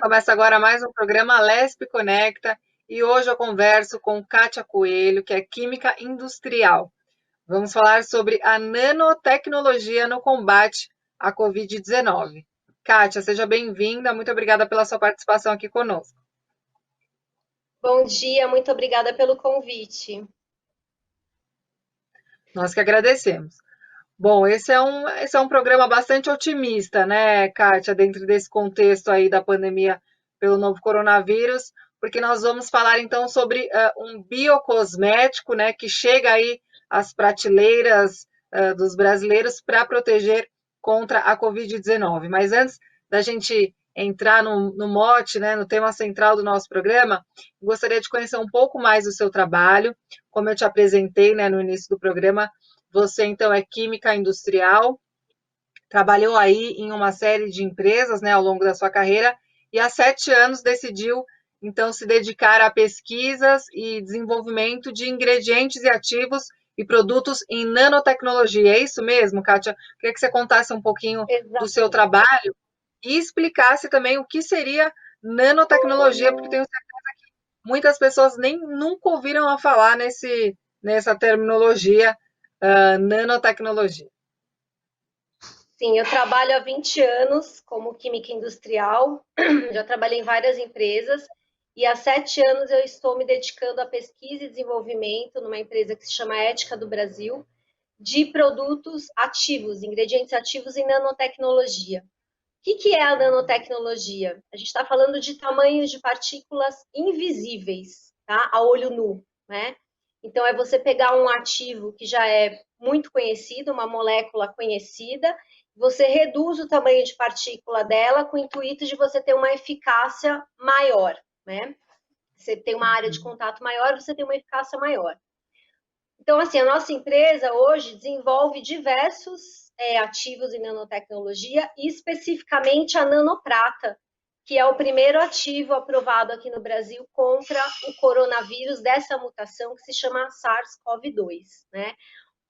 Começa agora mais um programa Lespe Conecta e hoje eu converso com Kátia Coelho, que é química industrial. Vamos falar sobre a nanotecnologia no combate à Covid-19. Kátia, seja bem-vinda, muito obrigada pela sua participação aqui conosco. Bom dia, muito obrigada pelo convite. Nós que agradecemos. Bom, esse é um programa bastante otimista, né, Kátia, dentro desse contexto aí da pandemia pelo novo coronavírus, porque nós vamos falar então sobre um biocosmético, né, que chega aí às prateleiras dos brasileiros para proteger contra a Covid-19. Mas antes da gente entrar no mote, né, no tema central do nosso programa, gostaria de conhecer um pouco mais do seu trabalho. Como eu te apresentei, né, no início do programa, você, então, é química industrial, trabalhou aí em uma série de empresas, né, ao longo da sua carreira, e há 7 anos decidiu, então, se dedicar a pesquisas e desenvolvimento de ingredientes e ativos e produtos em nanotecnologia. É isso mesmo, Kátia? Queria que você contasse um pouquinho do seu Exatamente. trabalho e explicasse também o que seria nanotecnologia, porque tenho certeza que muitas pessoas nem nunca ouviram a falar nessa terminologia, nanotecnologia. Sim, eu trabalho há 20 anos como química industrial, já trabalhei em várias empresas e há 7 anos eu estou me dedicando à pesquisa e desenvolvimento numa empresa que se chama Ética do Brasil, de produtos ativos, ingredientes ativos em nanotecnologia. O que é a nanotecnologia? A gente está falando de tamanhos de partículas invisíveis, tá? A olho nu, né? Então, é você pegar um ativo que já é muito conhecido, uma molécula conhecida, você reduz o tamanho de partícula dela com o intuito de você ter uma eficácia maior, né? Você tem uma área de contato maior, você tem uma eficácia maior. Então, assim, a nossa empresa hoje desenvolve diversos ativos em nanotecnologia, e especificamente a nanoprata, que é o primeiro ativo aprovado aqui no Brasil contra o coronavírus dessa mutação que se chama SARS-CoV-2, né? O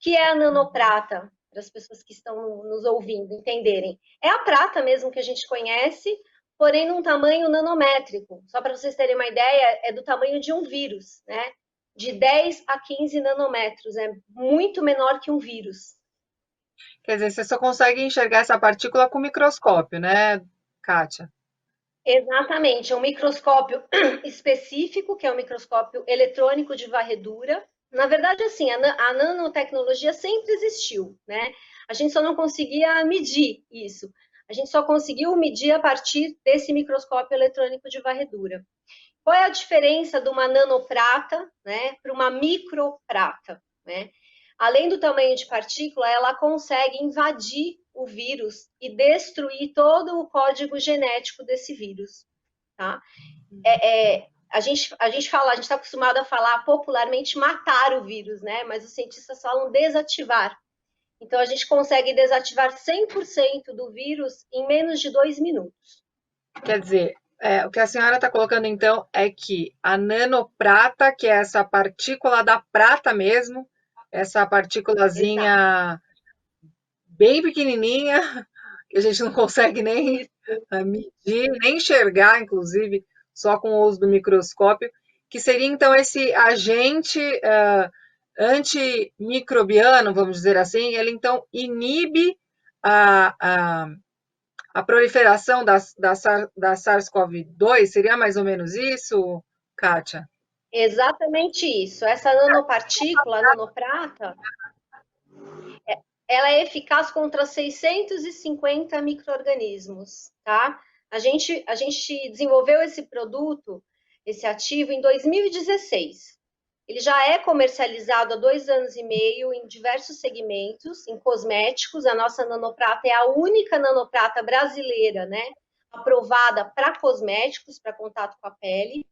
que é a nanoprata? Para as pessoas que estão nos ouvindo entenderem. É a prata mesmo que a gente conhece, porém num tamanho nanométrico. Só para vocês terem uma ideia, é do tamanho de um vírus, né? De 10 a 15 nanômetros, é muito menor que um vírus. Quer dizer, você só consegue enxergar essa partícula com microscópio, né, Kátia? Exatamente, é um microscópio específico, que é um microscópio eletrônico de varredura. Na verdade, assim, a nanotecnologia sempre existiu, né? A gente só não conseguia medir isso. A gente só conseguiu medir a partir desse microscópio eletrônico de varredura. Qual é a diferença de uma nanoprata, né, para uma microprata, né? Além do tamanho de partícula, ela consegue invadir o vírus e destruir todo o código genético desse vírus, tá? A gente está acostumado a falar popularmente matar o vírus, né? Mas os cientistas falam desativar. Então, a gente consegue desativar 100% do vírus em menos de 2 minutos. Quer dizer, o que a senhora está colocando então é que a nanoprata, que é essa partícula da prata mesmo, essa Exato. partículazinha bem pequenininha, que a gente não consegue nem Isso. medir, nem enxergar, inclusive, só com o uso do microscópio, que seria então esse agente antimicrobiano, vamos dizer assim, ele então inibe a, a, a proliferação da SARS-CoV-2, seria mais ou menos isso, Kátia? Exatamente isso. Essa nanopartícula, a nanoprata, ela é eficaz contra 650 micro-organismos, tá? A gente desenvolveu esse produto, esse ativo, em 2016. Ele já é comercializado há 2 anos e meio em diversos segmentos, em cosméticos. A nossa nanoprata é a única nanoprata brasileira, né? Aprovada para cosméticos, para contato com a pele.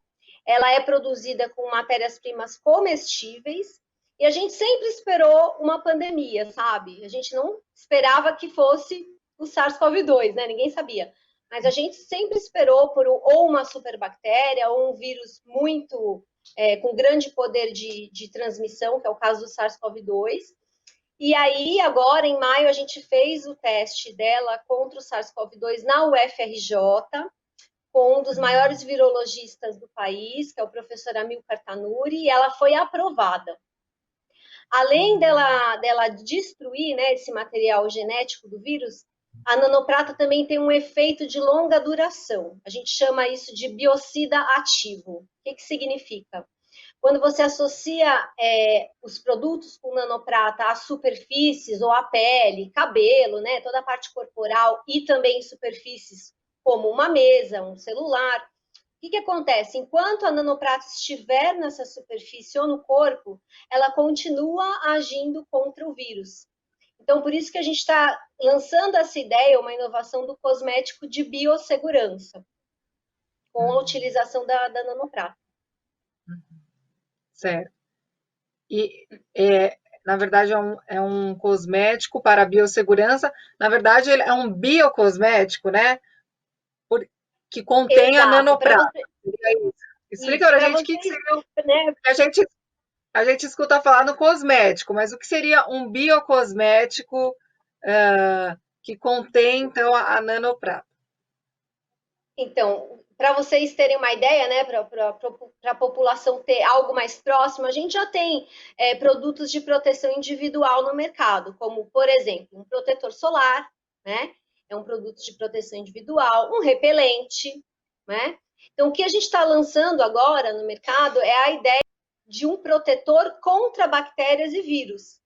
Ela é produzida com matérias-primas comestíveis e a gente sempre esperou uma pandemia, sabe? A gente não esperava que fosse o SARS-CoV-2, né? Ninguém sabia. Mas a gente sempre esperou por ou uma superbactéria ou um vírus muito com grande poder de transmissão, que é o caso do SARS-CoV-2. E aí, agora, em maio, a gente fez o teste dela contra o SARS-CoV-2 na UFRJ, com um dos maiores virologistas do país, que é o professor Amilcar Tanuri, e ela foi aprovada. Além dela destruir, né, esse material genético do vírus, a nanoprata também tem um efeito de longa duração. A gente chama isso de biocida ativo. O que significa? Quando você associa os produtos com nanoprata a superfícies ou a pele, cabelo, né, toda a parte corporal e também superfícies como uma mesa, um celular, o que acontece? Enquanto a nanoprata estiver nessa superfície ou no corpo, ela continua agindo contra o vírus. Então, por isso que a gente está lançando essa ideia, uma inovação do cosmético de biossegurança, com a utilização da nanoprata. Certo. E, na verdade, é um cosmético para biossegurança. Na verdade, ele é um biocosmético, né? Que contém a nanoprata. Explica para a gente o que seria. Né? A gente escuta falar no cosmético, mas o que seria um biocosmético que contém, então, a nanoprata? Então, para vocês terem uma ideia, né, para a população ter algo mais próximo, a gente já tem produtos de proteção individual no mercado, como, por exemplo, um protetor solar, né? É um produto de proteção individual, um repelente, né? Então, o que a gente está lançando agora no mercado é a ideia de um protetor contra bactérias e vírus.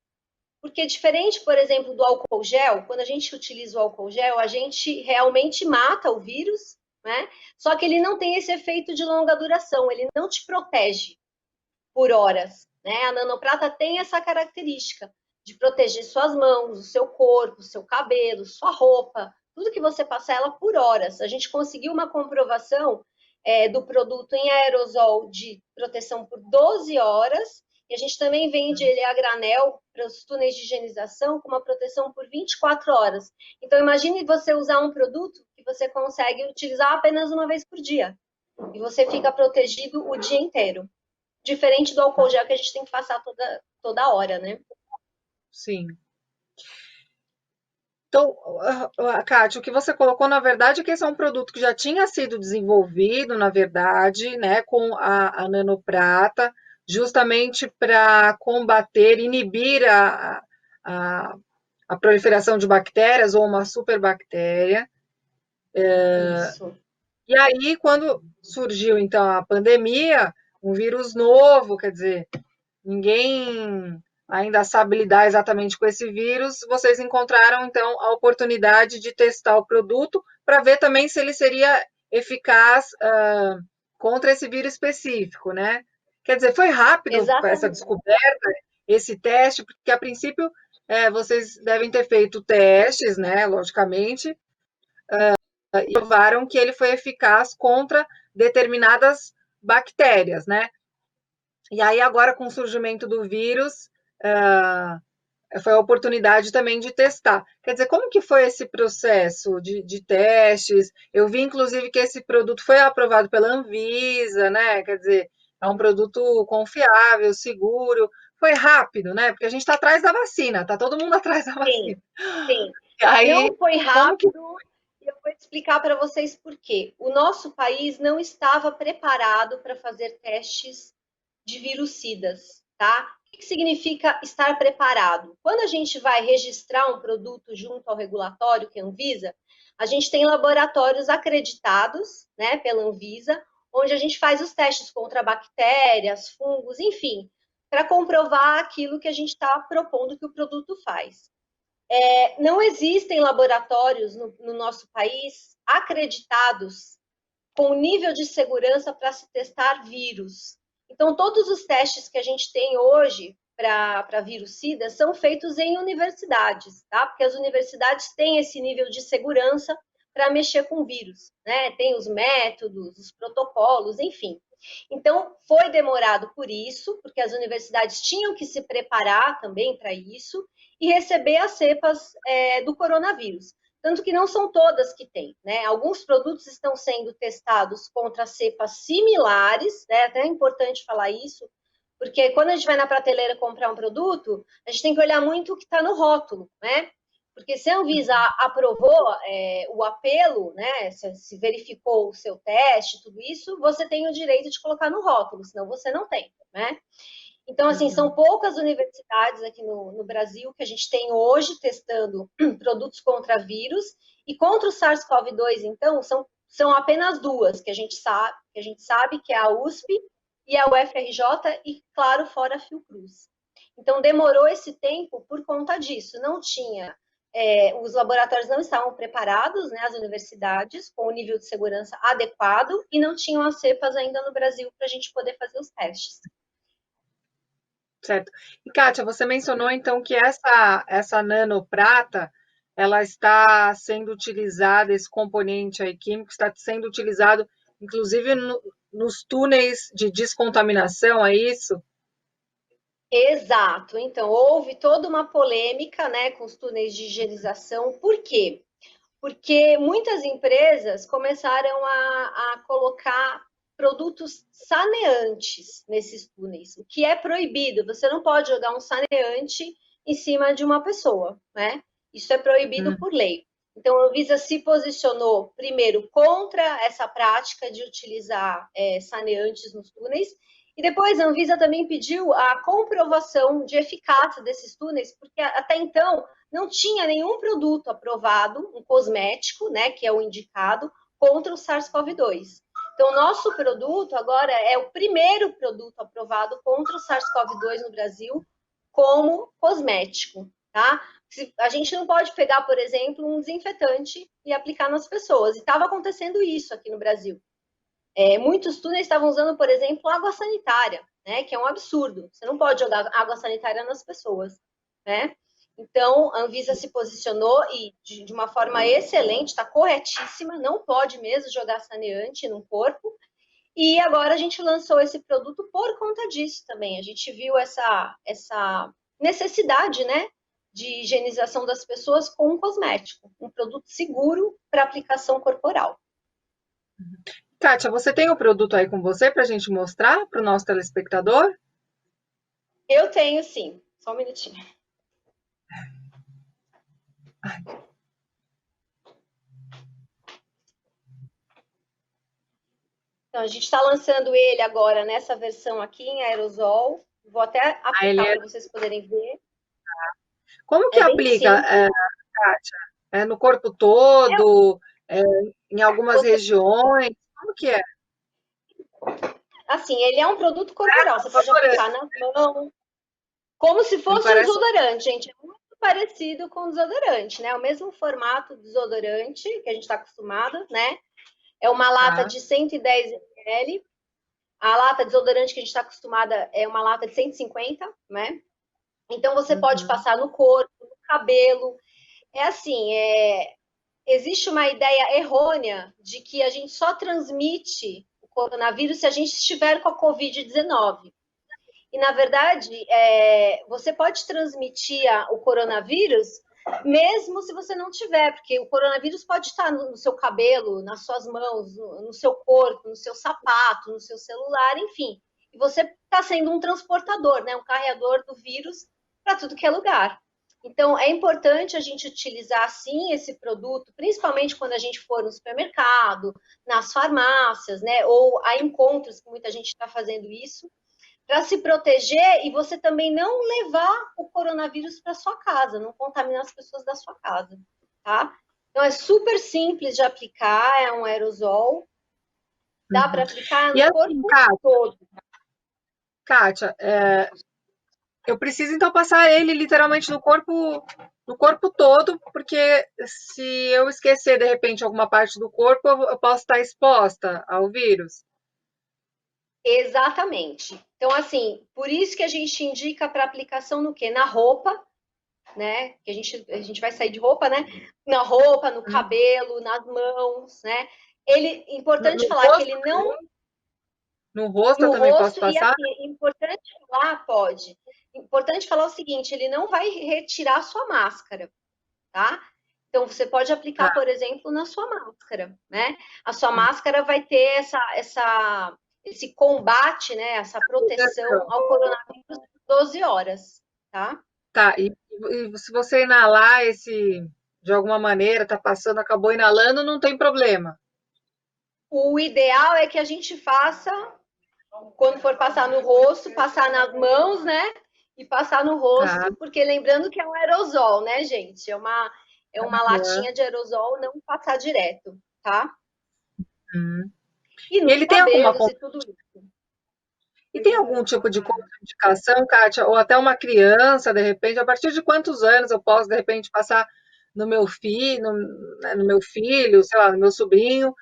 Porque diferente, por exemplo, do álcool gel, quando a gente utiliza o álcool gel, a gente realmente mata o vírus, né? Só que ele não tem esse efeito de longa duração, ele não te protege por horas, né? A nanoprata tem essa característica de proteger suas mãos, o seu corpo, o seu cabelo, sua roupa, tudo que você passar ela por horas. A gente conseguiu uma comprovação do produto em aerosol de proteção por 12 horas, e a gente também vende ele a granel para os túneis de higienização com uma proteção por 24 horas. Então, imagine você usar um produto que você consegue utilizar apenas uma vez por dia. E você fica protegido o dia inteiro. Diferente do álcool gel que a gente tem que passar toda hora, né? Sim. Então, Kátia, o que você colocou, na verdade, é que esse é um produto que já tinha sido desenvolvido, na verdade, né, com a nanoprata, justamente para combater, inibir a proliferação de bactérias ou uma superbactéria. Isso. E aí, quando surgiu, então, a pandemia, um vírus novo, quer dizer, ninguém ainda sabe lidar exatamente com esse vírus, vocês encontraram, então, a oportunidade de testar o produto para ver também se ele seria eficaz contra esse vírus específico, né? Quer dizer, foi rápido Exatamente. essa descoberta, esse teste, porque a princípio vocês devem ter feito testes, né, logicamente, e provaram que ele foi eficaz contra determinadas bactérias, né? E aí, agora, com o surgimento do vírus, foi a oportunidade também de testar. Quer dizer, como que foi esse processo de testes? Eu vi, inclusive, que esse produto foi aprovado pela Anvisa, né? Quer dizer, é um produto confiável, seguro. Foi rápido, né? Porque a gente está atrás da vacina, tá todo mundo atrás da vacina. Sim. E aí, não foi rápido, e eu vou explicar para vocês por quê. O nosso país não estava preparado para fazer testes de virucidas, tá? O que significa estar preparado? Quando a gente vai registrar um produto junto ao regulatório, que é a Anvisa, a gente tem laboratórios acreditados, né, pela Anvisa, onde a gente faz os testes contra bactérias, fungos, enfim, para comprovar aquilo que a gente está propondo que o produto faz. Não existem laboratórios no nosso país acreditados com nível de segurança para se testar vírus. Então, todos os testes que a gente tem hoje para virucida são feitos em universidades, tá? Porque as universidades têm esse nível de segurança para mexer com vírus, né? Tem os métodos, os protocolos, enfim. Então, foi demorado por isso, porque as universidades tinham que se preparar também para isso e receber as cepas do coronavírus. Tanto que não são todas que têm, né? Alguns produtos estão sendo testados contra cepas similares, né? Até é importante falar isso, porque quando a gente vai na prateleira comprar um produto, a gente tem que olhar muito o que está no rótulo, né? Porque se a Anvisa aprovou o apelo, né, se verificou o seu teste, tudo isso, você tem o direito de colocar no rótulo, senão você não tem, né? Então, assim, são poucas universidades aqui no Brasil que a gente tem hoje testando produtos contra vírus, e contra o SARS-CoV-2, então, são apenas duas que a gente sabe, que é a USP e a UFRJ, e, claro, fora a Fiocruz. Então, demorou esse tempo por conta disso. Não tinha, os laboratórios não estavam preparados, né, as universidades, com o nível de segurança adequado, e não tinham as cepas ainda no Brasil para a gente poder fazer os testes. Certo. E, Kátia, você mencionou, então, que essa nanoprata, ela está sendo utilizada, esse componente aí químico está sendo utilizado, inclusive, nos túneis de descontaminação, é isso? Exato. Então, houve toda uma polêmica, né, com os túneis de higienização. Por quê? Porque muitas empresas começaram a colocar produtos saneantes nesses túneis, o que é proibido. Você não pode jogar um saneante em cima de uma pessoa, né? Isso é proibido por lei. Então, a Anvisa se posicionou primeiro contra essa prática de utilizar saneantes nos túneis, e depois a Anvisa também pediu a comprovação de eficácia desses túneis, porque até então não tinha nenhum produto aprovado, um cosmético, né, que é o indicado, contra o SARS-CoV-2. Então, o nosso produto agora é o primeiro produto aprovado contra o SARS-CoV-2 no Brasil como cosmético, tá? A gente não pode pegar, por exemplo, um desinfetante e aplicar nas pessoas. E estava acontecendo isso aqui no Brasil. Muitos túneis estavam usando, por exemplo, água sanitária, né? Que é um absurdo. Você não pode jogar água sanitária nas pessoas, né? Então, a Anvisa se posicionou e de uma forma excelente, está corretíssima, não pode mesmo jogar saneante no corpo. E agora a gente lançou esse produto por conta disso também. A gente viu essa necessidade, né, de higienização das pessoas com um cosmético, um produto seguro para aplicação corporal. Kátia, você tem o produto aí com você para a gente mostrar para o nosso telespectador? Eu tenho, sim. Só um minutinho. Então, a gente está lançando ele agora nessa versão aqui em aerosol. Vou até aplicar para vocês poderem ver. Como que aplica, Kátia? É no corpo todo? Em algumas regiões? Como que é? Assim, ele é um produto corporal. Você pode aplicar nas mãos, como se fosse um desodorante, gente. É muito parecido com desodorante, né? O mesmo formato do desodorante que a gente está acostumado, né? É uma lata de 110 ml. A lata de desodorante que a gente está acostumada é uma lata de 150, né? Então, você pode passar no corpo, no cabelo. É assim, existe uma ideia errônea de que a gente só transmite o coronavírus se a gente estiver com a Covid-19. E, na verdade, você pode transmitir o coronavírus mesmo se você não tiver, porque o coronavírus pode estar no seu cabelo, nas suas mãos, no seu corpo, no seu sapato, no seu celular, enfim. E você está sendo um transportador, né, um carregador do vírus para tudo que é lugar. Então, é importante a gente utilizar, sim, esse produto, principalmente quando a gente for no supermercado, nas farmácias, né, ou a encontros, que muita gente está fazendo isso, para se proteger e você também não levar o coronavírus para sua casa, não contaminar as pessoas da sua casa, tá? Então, é super simples de aplicar, é um aerosol, dá para aplicar no corpo todo. Kátia, eu preciso então passar ele literalmente no corpo todo, porque se eu esquecer de repente alguma parte do corpo, eu posso estar exposta ao vírus. Exatamente. Então, assim, por isso que a gente indica para aplicação no quê? Na roupa, né? Que a gente vai sair de roupa, né? Na roupa, no cabelo, nas mãos, né? Importante falar rosto, que ele não. No rosto eu No também posso rosto, e passar? assim, é importante falar, pode. Importante falar o seguinte: ele não vai retirar a sua máscara, tá? Então, você pode aplicar, por exemplo, na sua máscara, né? A sua máscara vai ter esse combate, né? Essa proteção ao coronavírus por 12 horas, tá? Tá, e se você inalar de alguma maneira, está passando, acabou inalando, não tem problema. O ideal é que a gente faça, quando for passar no rosto, passar nas mãos, né? E passar no Tá. rosto, porque lembrando que é um aerosol, né, gente? É uma Uhum. latinha de aerosol, não passar direto, tá? Uhum. E E nos ele tem alguma cabelos e tudo isso. e tem algum tipo de contraindicação, Kátia? Ou até uma criança, de repente, a partir de quantos anos eu posso, de repente, passar no meu filho, no meu filho, sei lá, no meu sobrinho,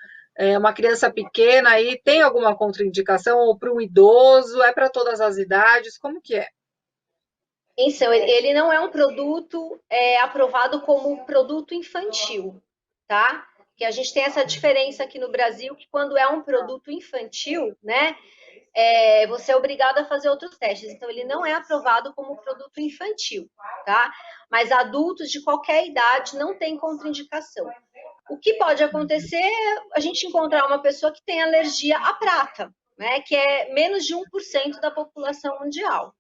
uma criança pequena aí, tem alguma contraindicação? Ou para um idoso, é para todas as idades? Como que é? Então, ele não é um produto aprovado como produto infantil, tá? Que a gente tem essa diferença aqui no Brasil, que quando é um produto infantil, né, você é obrigado a fazer outros testes. Então, ele não é aprovado como produto infantil, tá? Mas adultos de qualquer idade não tem contraindicação. O que pode acontecer é a gente encontrar uma pessoa que tem alergia à prata, né? Que é menos de 1% da população mundial.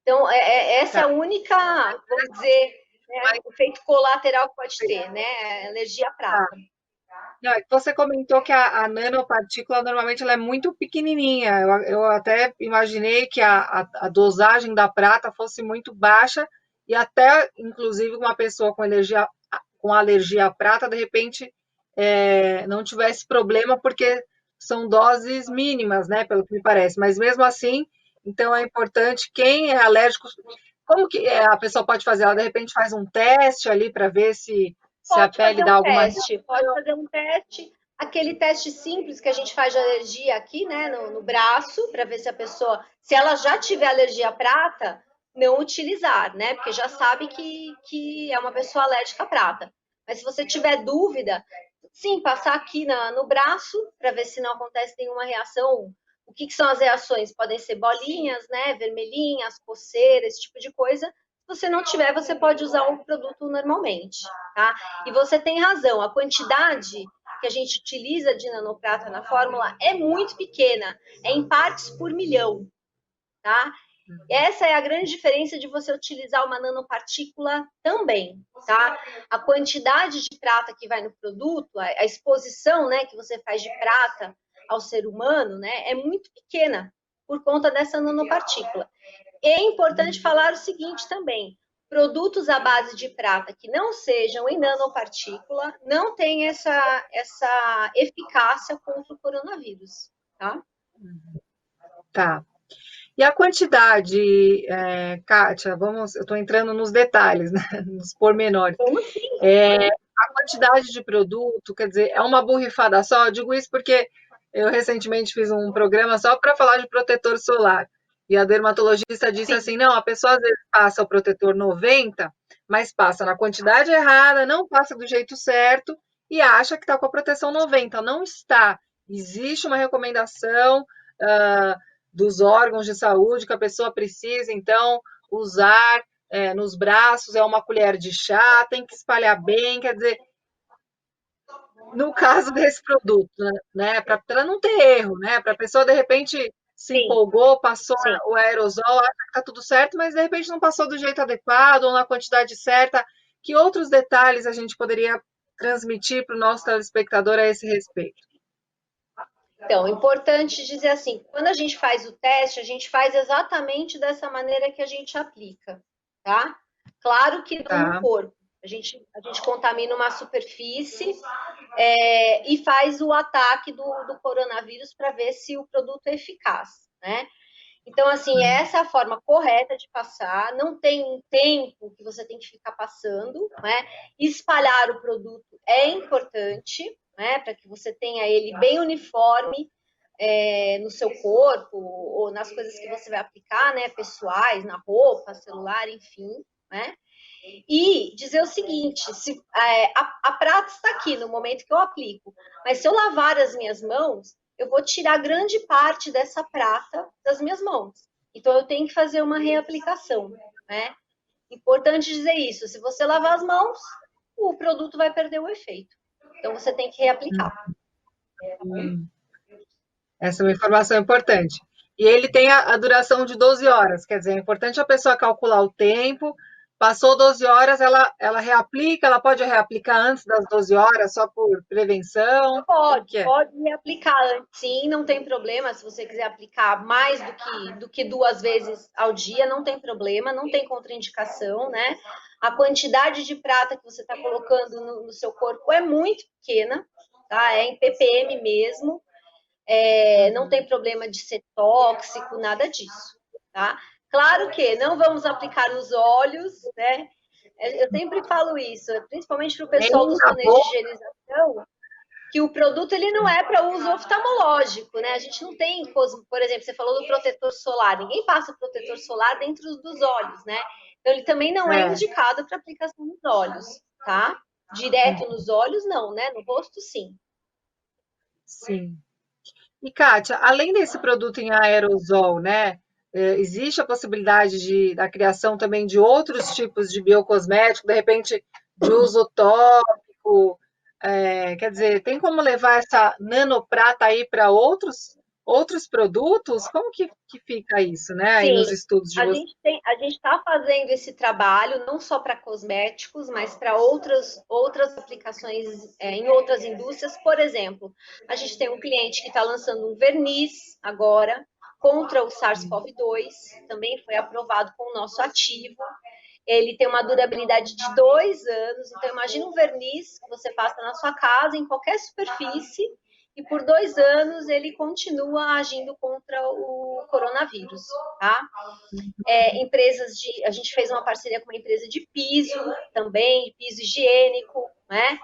Então, essa é Tá. a única, vamos dizer, né, o efeito colateral que pode ter, né? Alergia à prata. Não, é que você comentou que a nanopartícula normalmente ela é muito pequenininha. Eu até imaginei que a dosagem da prata fosse muito baixa e até, inclusive, uma pessoa com alergia à prata, de repente, não tivesse problema, porque são doses mínimas, né, pelo que me parece. Mas mesmo assim, então é importante quem é alérgico. Como que a pessoa pode fazer? Ela, de repente, faz um teste ali para ver se a Pode pele fazer dá um alguma teste, pode reação. fazer um teste, aquele teste simples que a gente faz de alergia aqui, né, no braço, para ver se a pessoa, se ela já tiver alergia à prata, não utilizar, né, porque já sabe que é uma pessoa alérgica à prata. Mas se você tiver dúvida, sim, passar aqui no braço, para ver se não acontece nenhuma reação. O que são as reações? Podem ser bolinhas, né, vermelhinhas, coceiras, esse tipo de coisa. Se você não tiver, você pode usar o produto normalmente, tá? E você tem razão, a quantidade que a gente utiliza de nanoprata na fórmula é muito pequena, é em partes por milhão, tá? Essa é a grande diferença de você utilizar uma nanopartícula também, tá? A quantidade de prata que vai no produto, a exposição, né, que você faz de prata ao ser humano, né, é muito pequena por conta dessa nanopartícula. É importante falar o seguinte também: produtos à base de prata que não sejam em nanopartícula não têm essa eficácia contra o coronavírus, tá? Tá. E a quantidade, Kátia, eu estou entrando nos detalhes, né, nos pormenores. Como assim? A quantidade de produto, quer dizer, é uma borrifada só? Eu digo isso porque eu recentemente fiz um programa só para falar de protetor solar. E a dermatologista disse Sim. assim: não, a pessoa às vezes passa o protetor 90, mas passa na quantidade errada, não passa do jeito certo e acha que está com a proteção 90. Não está. Existe uma recomendação dos órgãos de saúde que a pessoa precisa, então, usar nos braços, é uma colher de chá, tem que espalhar bem, quer dizer, no caso desse produto, né, para não ter erro, né, para a pessoa de repente se Sim, empolgou, passou sim. o aerosol, acha que está tudo certo, mas de repente não passou do jeito adequado ou na quantidade certa. Que outros detalhes a gente poderia transmitir para o nosso telespectador a esse respeito? Então, é importante dizer assim, quando a gente faz o teste, a gente faz exatamente dessa maneira que a gente aplica, tá? Claro que não no Tá. corpo. A gente contamina uma superfície e faz o ataque do coronavírus para ver se o produto é eficaz, né? Então, assim, essa é a forma correta de passar, não tem um tempo que você tem que ficar passando, né? Espalhar o produto é importante, né? Para que você tenha ele bem uniforme no seu corpo ou nas coisas que você vai aplicar, né? Pessoais, na roupa, celular, enfim, né? E dizer o seguinte: a prata está aqui no momento que eu aplico, mas se eu lavar as minhas mãos, eu vou tirar grande parte dessa prata das minhas mãos. Então eu tenho que fazer uma reaplicação, né? Importante dizer isso: se você lavar as mãos, o produto vai perder o efeito. Então você tem que reaplicar. Hum. Essa é uma informação importante. E ele tem a duração de 12 horas, quer dizer, é importante a pessoa calcular o tempo Passou 12 horas, ela reaplica, ela pode reaplicar antes das 12 horas, só por prevenção? Como Pode, que é? pode me aplicar antes, sim, não tem problema. Se você quiser aplicar mais do que 2 vezes ao dia, não tem problema, não tem contraindicação, né? A quantidade de prata que você está colocando no seu corpo é muito pequena, tá? É em ppm mesmo, não tem problema de ser tóxico, nada disso, tá? Claro que não vamos aplicar nos olhos, né? Eu sempre falo isso, principalmente para o Nem pessoal dos na tonéis de boca? higienização, que o produto ele não é para uso oftalmológico, né? A gente não tem, por exemplo, você falou do protetor solar, ninguém passa o protetor solar dentro dos olhos, né? Então ele também não é É, indicado para aplicação nos olhos, tá? Direto nos olhos, não, né? No rosto, sim. sim. E, Kátia, além desse produto em aerosol, né, existe a possibilidade da criação também de outros tipos de biocosmético, de repente de uso tópico, quer dizer, tem como levar essa nanoprata aí para outros produtos? Como que fica isso, né, aí nos Sim, estudos de vocês? a gente está fazendo esse trabalho não só para cosméticos, mas para outras aplicações em outras indústrias. Por exemplo, a gente tem um cliente que está lançando um verniz agora contra o SARS-CoV-2, também foi aprovado com o nosso ativo. Ele tem uma durabilidade de 2 anos, então imagina um verniz que você passa na sua casa, em qualquer superfície, e por 2 anos ele continua agindo contra o coronavírus, tá? A gente fez uma parceria com uma empresa de piso também, piso higiênico, né?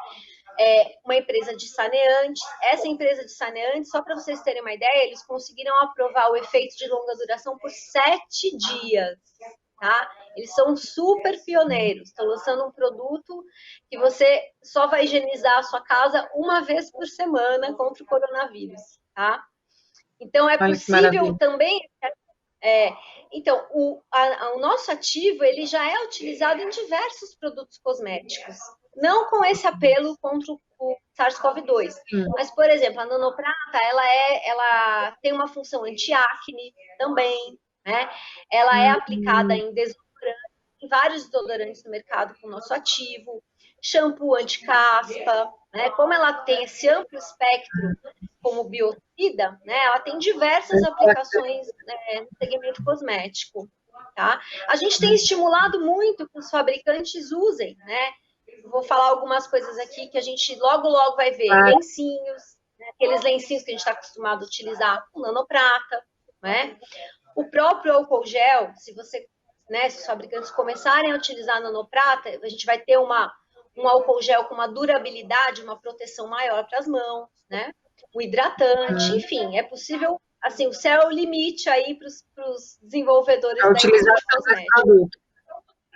Uma empresa de saneantes. Essa empresa de saneantes, só para vocês terem uma ideia, eles conseguiram aprovar o efeito de longa duração por 7 dias. Tá? Eles são super pioneiros, estão lançando um produto que você só vai higienizar a sua casa uma vez por semana contra o coronavírus. Tá? Então, é Olha que possível maravilha. também. É, então, o nosso ativo ele já é utilizado em diversos produtos cosméticos, não com esse apelo contra o SARS-CoV-2, Hum, mas, por exemplo, a nanoprata ela tem uma função anti-acne também, né? Ela é aplicada hum, em vários desodorantes no mercado com o nosso ativo, shampoo anti-caspa, né? Como ela tem esse amplo espectro como biocida, né? Ela tem diversas aplicações no segmento cosmético, tá? A gente tem estimulado muito que os fabricantes usem, né? Vou falar algumas coisas aqui que a gente logo vai ver. claro. Lencinhos, né? Aqueles lencinhos que a gente está acostumado a utilizar com nanoprata, né? O próprio álcool gel, se os fabricantes começarem a utilizar a nanoprata, a gente vai ter um álcool gel com uma durabilidade, uma proteção maior para as mãos, né? O hidratante, Hum. enfim, é possível, assim, o céu é o limite aí para os desenvolvedores A da indústria de utilização desse cosméticos. produto.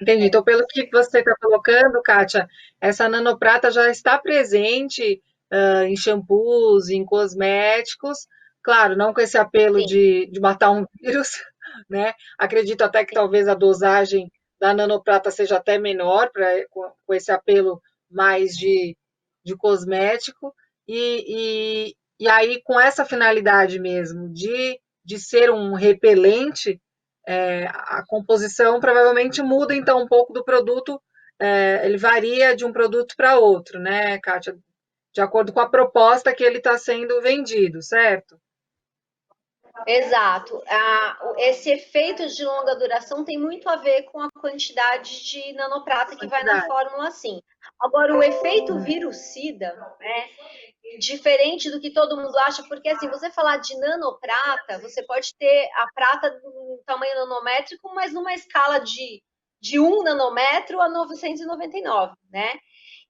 Entendi. Então, pelo que você está colocando, Kátia, essa nanoprata já está presente em shampoos, em cosméticos. Claro, não com esse apelo Sim, de matar um vírus, né? Acredito até que sim. talvez a dosagem da nanoprata seja até menor, com esse apelo mais de cosmético. E aí, com essa finalidade mesmo de ser um repelente, a composição provavelmente muda então um pouco do produto, ele varia de um produto para outro, né, Kátia? De acordo com a proposta que ele está sendo vendido, certo? Exato. Esse efeito de longa duração tem muito a ver com a quantidade de nanoprata que vai na Quantidade. fórmula, sim. Agora, o efeito virucida, né, diferente do que todo mundo acha, porque assim, você falar de nanoprata, você pode ter a prata do tamanho nanométrico, mas numa escala de 1 nanômetro a 999, né?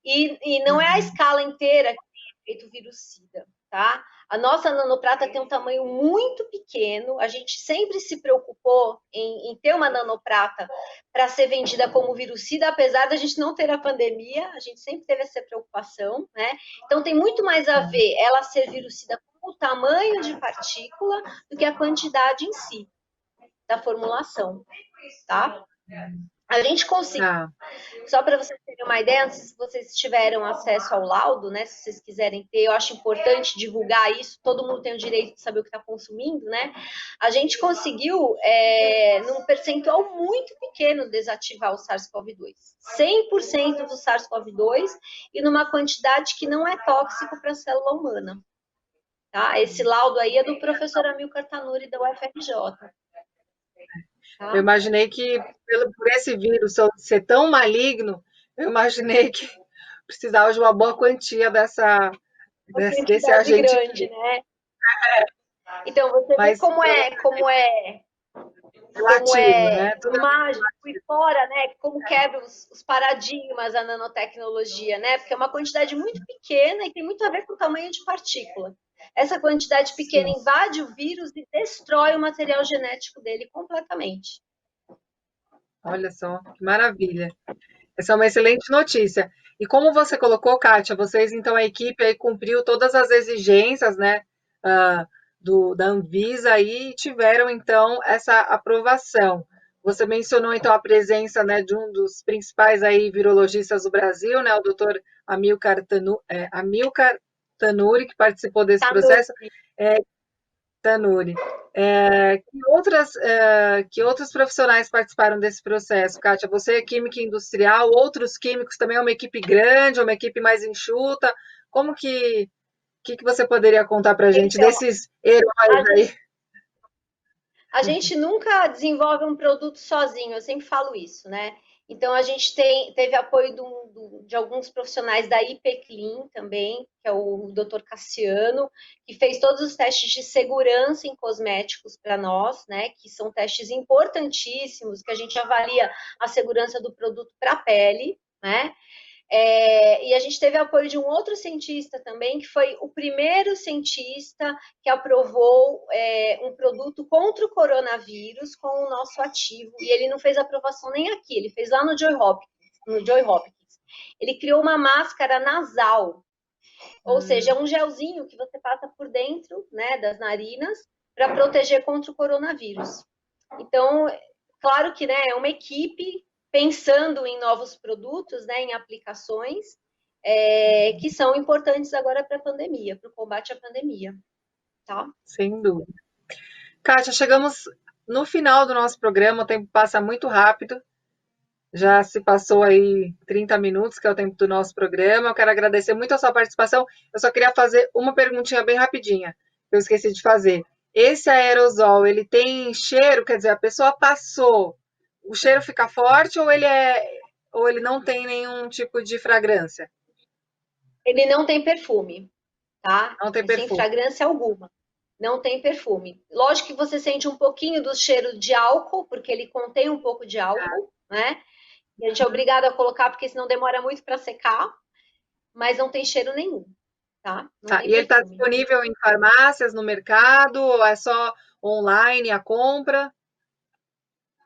E não é a escala inteira que tem efeito virucida, tá? A nossa nanoprata tem um tamanho muito pequeno. A gente sempre se preocupou em ter uma nanoprata para ser vendida como virucida, apesar da gente não ter a pandemia, a gente sempre teve essa preocupação, né? Então tem muito mais a ver ela ser virucida com o tamanho de partícula do que a quantidade em si da formulação, tá? A gente conseguiu, Tá. só para vocês terem uma ideia, não sei se vocês tiveram acesso ao laudo, né? Se vocês quiserem ter, eu acho importante divulgar isso, todo mundo tem o direito de saber o que está consumindo, né? A gente conseguiu, num percentual muito pequeno desativar o SARS-CoV-2. 100% do SARS-CoV-2 e numa quantidade que não é tóxico para a célula humana. Tá? Esse laudo aí é do professor Amilcar Tanuri, da UFRJ. Tá? Eu imaginei que, por esse vírus ser tão maligno, eu imaginei que precisava de uma boa quantia desse agente grande, né? Então, você vê como é relativo, né? Tudo mágico e fora, né? Como quebra os paradigmas da nanotecnologia, né? Porque é uma quantidade muito pequena e tem muito a ver com o tamanho de partícula. Essa quantidade pequena invade o vírus e destrói o material genético dele completamente. Olha só, que maravilha. Essa é uma excelente notícia. E como você colocou, Kátia, vocês, então, a equipe aí cumpriu todas as exigências, né, da Anvisa e tiveram, então, essa aprovação. Você mencionou, então, a presença, né, de um dos principais aí virologistas do Brasil, né, o doutor Amilcar Tanuri, que participou desse processo. Tanuri. Que outros profissionais participaram desse processo, Kátia? Você é química industrial, outros químicos também, é uma equipe grande, uma equipe mais enxuta? Como que você poderia contar para a gente desses heróis aí? A gente nunca desenvolve um produto sozinho, eu sempre falo isso, né? Então, a gente teve apoio de alguns profissionais da IPCLIN também, que é o Dr. Cassiano, que fez todos os testes de segurança em cosméticos para nós, né? Que são testes importantíssimos, que a gente avalia a segurança do produto para a pele, né? E a gente teve apoio de um outro cientista também, que foi o primeiro cientista que aprovou um produto contra o coronavírus com o nosso ativo. E ele não fez aprovação nem aqui, ele fez lá no Johns Hopkins. Ele criou uma máscara nasal, ou seja, um gelzinho que você passa por dentro, né, das narinas para proteger contra o coronavírus. Então, claro que, né, é uma equipe pensando em novos produtos, né, em aplicações que são importantes agora para a pandemia, para o combate à pandemia. Tá? Sem dúvida. Kátia, chegamos no final do nosso programa, o tempo passa muito rápido. Já se passou aí 30 minutos, que é o tempo do nosso programa. Eu quero agradecer muito a sua participação. Eu só queria fazer uma perguntinha bem rapidinha, que eu esqueci de fazer. Esse aerosol, ele tem cheiro? Quer dizer, a pessoa passou, o cheiro fica forte ou ele não tem nenhum tipo de fragrância? Ele não tem perfume, tá? Não tem perfume. Sem fragrância alguma. Não tem perfume. Lógico que você sente um pouquinho do cheiro de álcool, porque ele contém um pouco de álcool, né? E a gente é obrigado a colocar, porque senão demora muito para secar, mas não tem cheiro nenhum, tá? Tá. E ele está disponível em farmácias, no mercado, ou é só online a compra?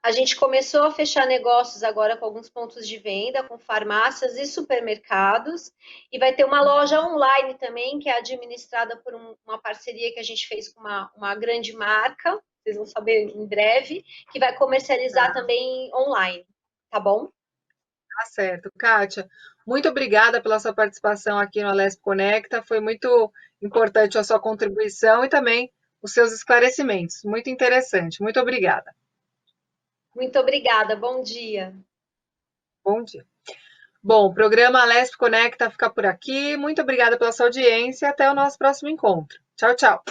A gente começou a fechar negócios agora com alguns pontos de venda, com farmácias e supermercados, e vai ter uma loja online também, que é administrada por uma parceria que a gente fez com uma grande marca, vocês vão saber em breve, que vai comercializar também online, tá bom? Tá certo. Kátia, muito obrigada pela sua participação aqui no Alesp Conecta, foi muito importante a sua contribuição e também os seus esclarecimentos, muito interessante, muito obrigada. Muito obrigada, bom dia. Bom dia. Bom, o programa Alesp Conecta fica por aqui, muito obrigada pela sua audiência e até o nosso próximo encontro. Tchau, tchau.